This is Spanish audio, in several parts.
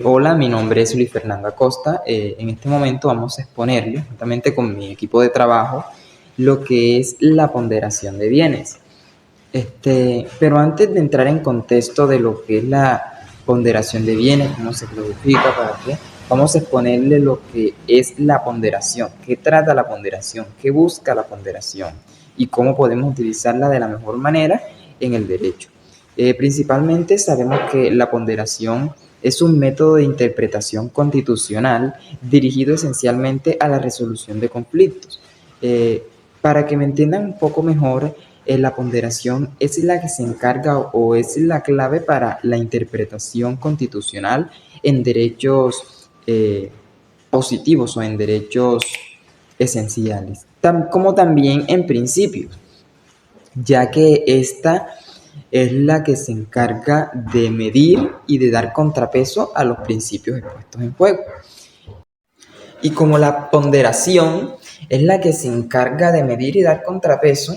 Hola, mi nombre es Luis Fernando Acosta. En este momento vamos a exponerle, juntamente con mi equipo de trabajo, lo que es la ponderación de bienes. Pero antes de entrar en contexto de lo que es la ponderación de bienes, cómo se clasifica, para qué, vamos a exponerle lo que es la ponderación, qué trata la ponderación, qué busca la ponderación y cómo podemos utilizarla de la mejor manera en el derecho. Principalmente sabemos que la ponderación es un método de interpretación constitucional dirigido esencialmente a la resolución de conflictos. Para que me entiendan un poco mejor, la ponderación es la que se encarga o es la clave para la interpretación constitucional en derechos positivos o en derechos esenciales, como también en principios, ya que esta es la que se encarga de medir y de dar contrapeso a los principios expuestos en juego. Y como la ponderación es la que se encarga de medir y dar contrapeso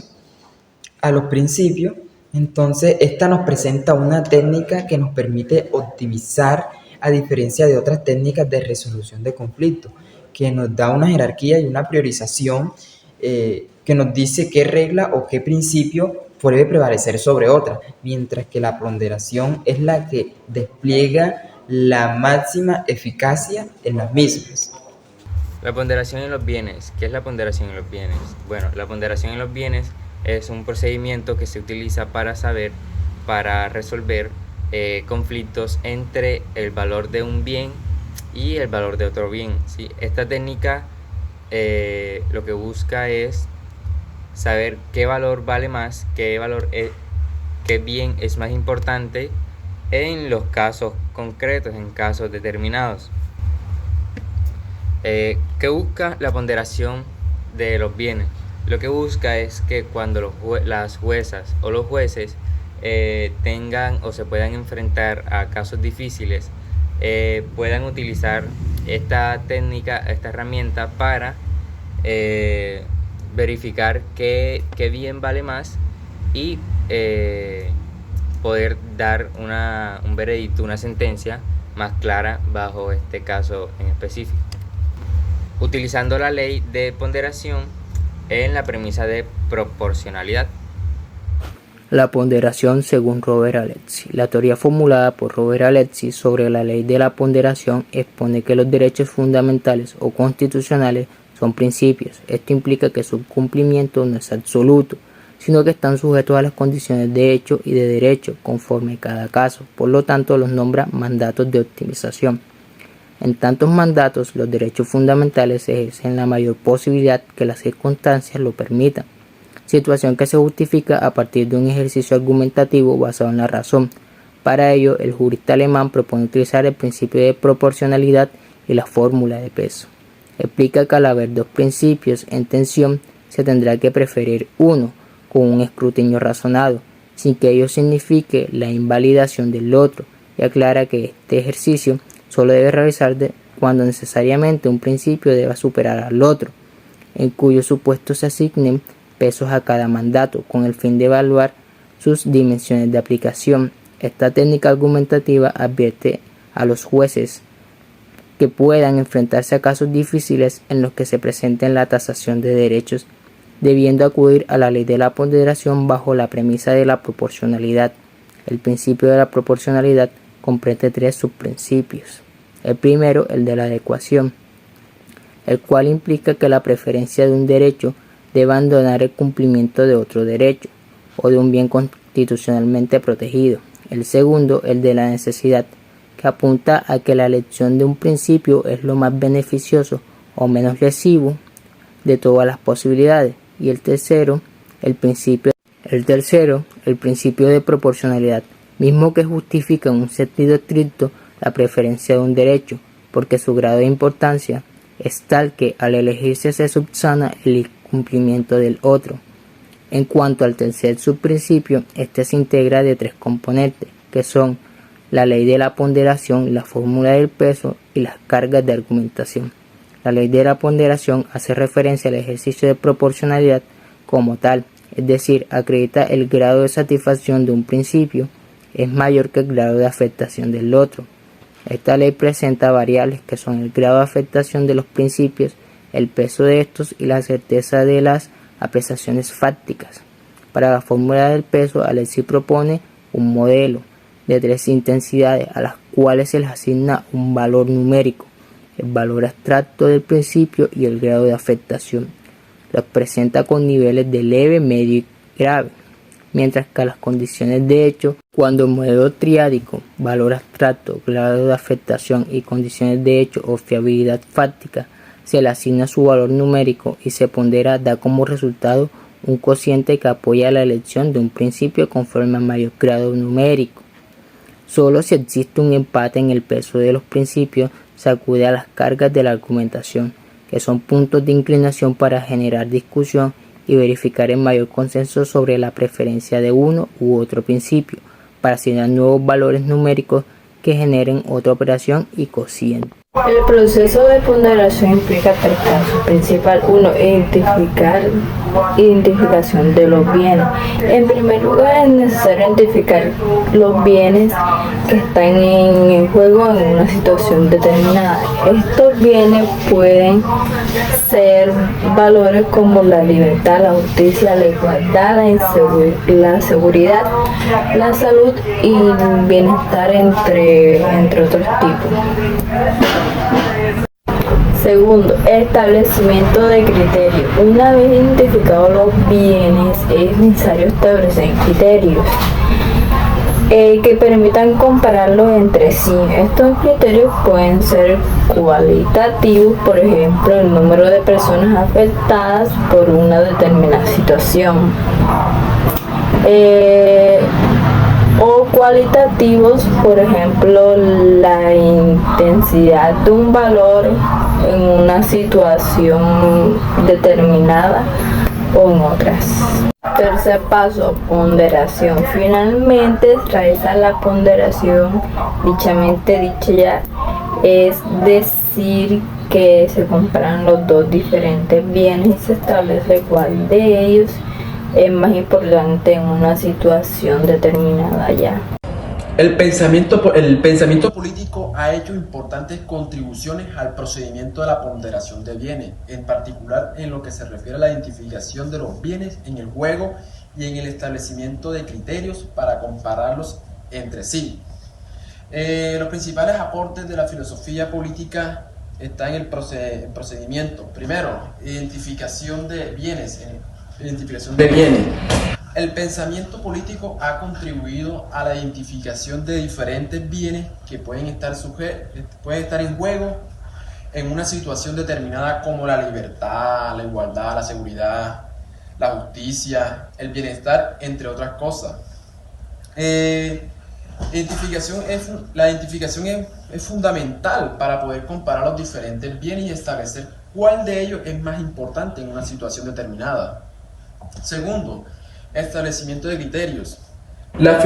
a los principios, entonces esta nos presenta una técnica que nos permite optimizar, a diferencia de otras técnicas de resolución de conflictos, que nos da una jerarquía y una priorización que nos dice qué regla o qué principio puede prevalecer sobre otra, mientras que la ponderación es la que despliega la máxima eficacia en las mismas. La ponderación en los bienes. ¿Qué es la ponderación en los bienes? Bueno, la ponderación en los bienes es un procedimiento que se utiliza para resolver conflictos entre el valor de un bien y el valor de otro bien, ¿sí? Esta técnica lo que busca es saber qué valor vale más, qué bien es más importante en los casos concretos, en casos determinados. ¿Qué busca la ponderación de los bienes? Lo que busca es que cuando las juezas o los jueces tengan o se puedan enfrentar a casos difíciles, puedan utilizar esta técnica, esta herramienta para verificar qué bien vale más y poder dar un veredicto, una sentencia más clara bajo este caso en específico, utilizando la ley de ponderación en la premisa de proporcionalidad. La ponderación según Robert Alexy. La teoría formulada por Robert Alexy sobre la ley de la ponderación expone que los derechos fundamentales o constitucionales son principios. Esto implica que su cumplimiento no es absoluto, sino que están sujetos a las condiciones de hecho y de derecho conforme cada caso. Por lo tanto, los nombra mandatos de optimización. En tantos mandatos, los derechos fundamentales se ejercen en la mayor posibilidad que las circunstancias lo permitan, situación que se justifica a partir de un ejercicio argumentativo basado en la razón. Para ello, el jurista alemán propone utilizar el principio de proporcionalidad y la fórmula de peso. Explica que al haber dos principios en tensión, se tendrá que preferir uno con un escrutinio razonado, sin que ello signifique la invalidación del otro, y aclara que este ejercicio solo debe realizarse cuando necesariamente un principio deba superar al otro, en cuyos supuestos se asignen pesos a cada mandato, con el fin de evaluar sus dimensiones de aplicación. Esta técnica argumentativa advierte a los jueces que puedan enfrentarse a casos difíciles en los que se presenten la tasación de derechos, debiendo acudir a la ley de la ponderación bajo la premisa de la proporcionalidad. El principio de la proporcionalidad comprende tres subprincipios. El primero, el de la adecuación, el cual implica que la preferencia de un derecho debe abandonar el cumplimiento de otro derecho o de un bien constitucionalmente protegido. El segundo, el de la necesidad, que apunta a que la elección de un principio es lo más beneficioso o menos lesivo de todas las posibilidades. Y el tercero, el principio de proporcionalidad, mismo que justifica en un sentido estricto la preferencia de un derecho, porque su grado de importancia es tal que al elegirse se subsana el cumplimiento del otro. En cuanto al tercer subprincipio, este se integra de tres componentes, que son la ley de la ponderación, la fórmula del peso y las cargas de argumentación. La ley de la ponderación hace referencia al ejercicio de proporcionalidad como tal, es decir, acredita el grado de satisfacción de un principio es mayor que el grado de afectación del otro. Esta ley presenta variables que son el grado de afectación de los principios, el peso de estos y la certeza de las apreciaciones fácticas. Para la fórmula del peso, Alexis propone un modelo de 3 intensidades a las cuales se les asigna un valor numérico, el valor abstracto del principio y el grado de afectación. Los presenta con niveles de leve, medio y grave, mientras que a las condiciones de hecho, cuando el modelo triádico, valor abstracto, grado de afectación y condiciones de hecho o fiabilidad fáctica, se le asigna su valor numérico y se pondera, da como resultado un cociente que apoya la elección de un principio conforme a mayor grado numérico. Solo si existe un empate en el peso de los principios, se acude a las cargas de la argumentación, que son puntos de inclinación para generar discusión y verificar el mayor consenso sobre la preferencia de uno u otro principio, para asignar nuevos valores numéricos que generen otra operación y cociente. El proceso de ponderación implica 3 pasos. Principal 1. Identificación de los bienes. En primer lugar, es necesario identificar los bienes que están en juego en una situación determinada. Estos bienes pueden ser valores como la libertad, la justicia, la igualdad, la seguridad, la salud y el bienestar, entre otros tipos. Segundo, establecimiento de criterios. Una vez identificados los bienes, es necesario establecer criterios que permitan compararlos entre sí. Estos criterios pueden ser cualitativos, por ejemplo, el número de personas afectadas por una determinada situación, o cualitativos, por ejemplo, la intensidad de un valor en una situación determinada o en otras. Tercer paso, ponderación. Finalmente, realiza la ponderación dichamente dicha ya, es decir, que se comparan los dos diferentes bienes y se establece cuál de ellos es más importante en una situación determinada ya. El pensamiento político ha hecho importantes contribuciones al procedimiento de la ponderación de bienes, en particular en lo que se refiere a la identificación de los bienes en el juego y en el establecimiento de criterios para compararlos entre sí. Los principales aportes de la filosofía política están en el procedimiento. Primero, identificación de bienes. El pensamiento político ha contribuido a la identificación de diferentes bienes que pueden estar en juego en una situación determinada, como la libertad, la igualdad, la seguridad, la justicia, el bienestar, entre otras cosas. La identificación es fundamental para poder comparar los diferentes bienes y establecer cuál de ellos es más importante en una situación determinada. Segundo, establecimiento de criterios. La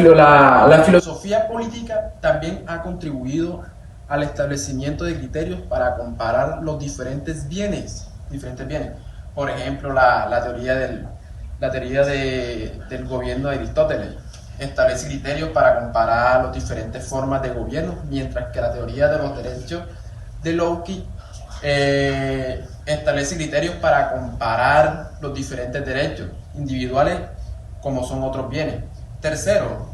filosofía política también ha contribuido al establecimiento de criterios para comparar los diferentes bienes. Por ejemplo, la teoría del gobierno de Aristóteles establece criterios para comparar las diferentes formas de gobierno, mientras que la teoría de los derechos de Locke establece criterios para comparar los diferentes derechos individuales como son otros bienes. Tercero,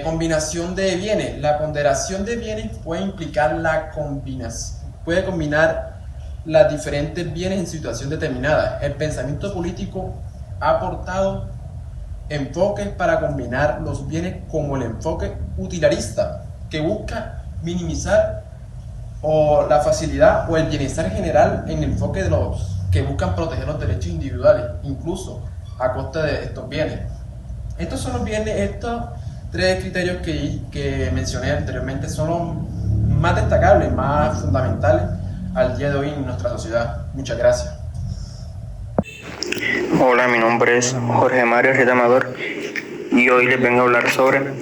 combinación de bienes. La ponderación de bienes puede implicar puede combinar los diferentes bienes en situación determinada. El pensamiento político ha aportado enfoques para combinar los bienes, como el enfoque utilitarista, que busca minimizar la facilidad o el bienestar general, en el enfoque de los que buscan proteger los derechos individuales, incluso a costa de estos bienes. Estos son los bienes, estos 3 criterios que mencioné anteriormente son los más destacables, más fundamentales al día de hoy en nuestra sociedad. Muchas gracias. Hola, mi nombre es Jorge Mario Rieta Amador y hoy les vengo a hablar sobre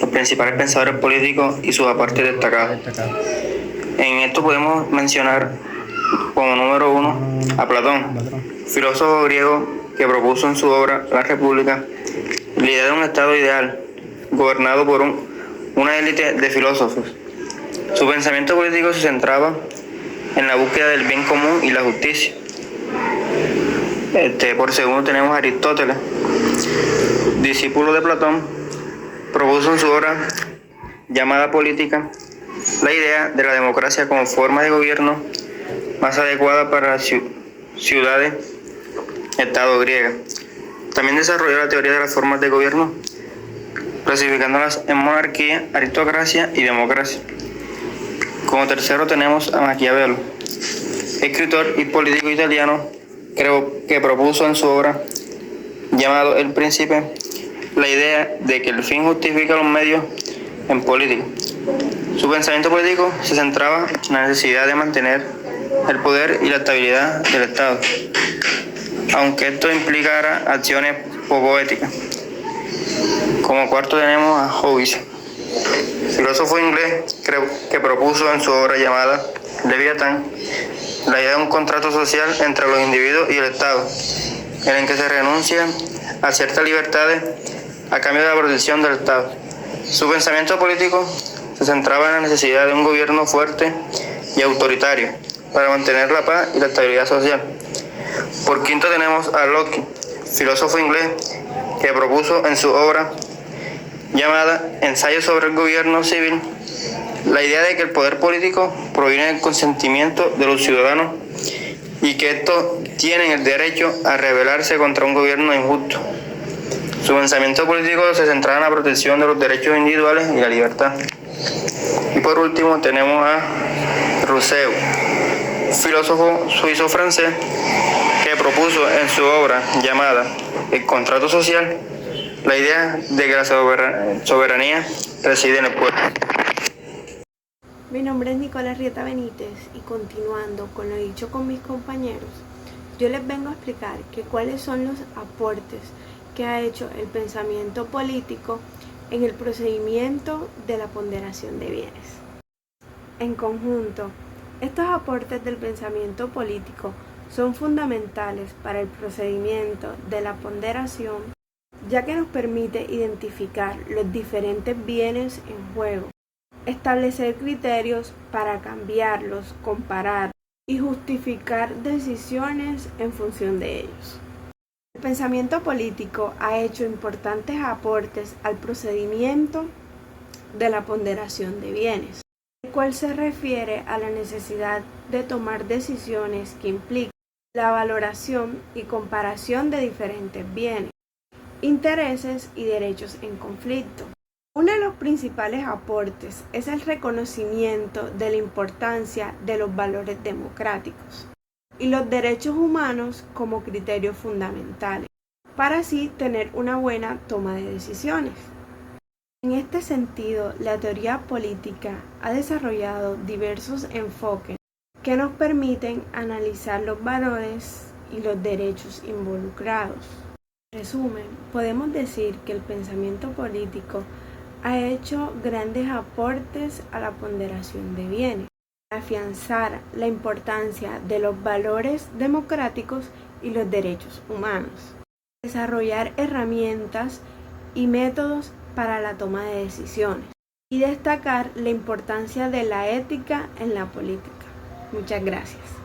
los principales pensadores políticos y sus aportes destacados. En esto podemos mencionar como número 1 a Platón, filósofo griego que propuso en su obra La República la idea de un estado ideal, gobernado por una élite de filósofos Su pensamiento político se centraba en la búsqueda del bien común y la justicia. Por segundo tenemos a Aristóteles, discípulo de Platón, propuso en su obra llamada Política la idea de la democracia como forma de gobierno más adecuada para las ciudades-estado griegas. También desarrolló la teoría de las formas de gobierno, clasificándolas en monarquía, aristocracia y democracia. Como tercero tenemos a Maquiavelo, escritor y político italiano, que propuso en su obra llamado El Príncipe la idea de que el fin justifica los medios en política. Su pensamiento político se centraba en la necesidad de mantener el poder y la estabilidad del Estado, aunque esto implicara acciones poco éticas. Como cuarto tenemos a Hobbes, filósofo inglés que propuso en su obra llamada Leviatán la idea de un contrato social entre los individuos y el Estado, en el que se renuncia a ciertas libertades a cambio de la protección del Estado. Su pensamiento político se centraba en la necesidad de un gobierno fuerte y autoritario para mantener la paz y la estabilidad social. Por quinto tenemos a Locke, filósofo inglés que propuso en su obra llamada Ensayo sobre el gobierno civil la idea de que el poder político proviene del consentimiento de los ciudadanos y que estos tienen el derecho a rebelarse contra un gobierno injusto. Su pensamiento político se centraba en la protección de los derechos individuales y la libertad. Y por último tenemos a Rousseau, filósofo suizo-francés que propuso en su obra llamada El contrato social la idea de que la soberanía reside en el pueblo. Mi nombre es Nicolás Rieta Benítez y continuando con lo dicho con mis compañeros, yo les vengo a explicar cuáles son los aportes que ha hecho el pensamiento político en el procedimiento de la ponderación de bienes. En conjunto, estos aportes del pensamiento político son fundamentales para el procedimiento de la ponderación, ya que nos permite identificar los diferentes bienes en juego, establecer criterios para cambiarlos, comparar y justificar decisiones en función de ellos. El pensamiento político ha hecho importantes aportes al procedimiento de la ponderación de bienes, el cual se refiere a la necesidad de tomar decisiones que implican la valoración y comparación de diferentes bienes, intereses y derechos en conflicto. Uno de los principales aportes es el reconocimiento de la importancia de los valores democráticos y los derechos humanos como criterios fundamentales, para así tener una buena toma de decisiones. En este sentido, la teoría política ha desarrollado diversos enfoques que nos permiten analizar los valores y los derechos involucrados. En resumen, podemos decir que el pensamiento político ha hecho grandes aportes a la ponderación de bienes, afianzar la importancia de los valores democráticos y los derechos humanos, desarrollar herramientas y métodos para la toma de decisiones y destacar la importancia de la ética en la política. Muchas gracias.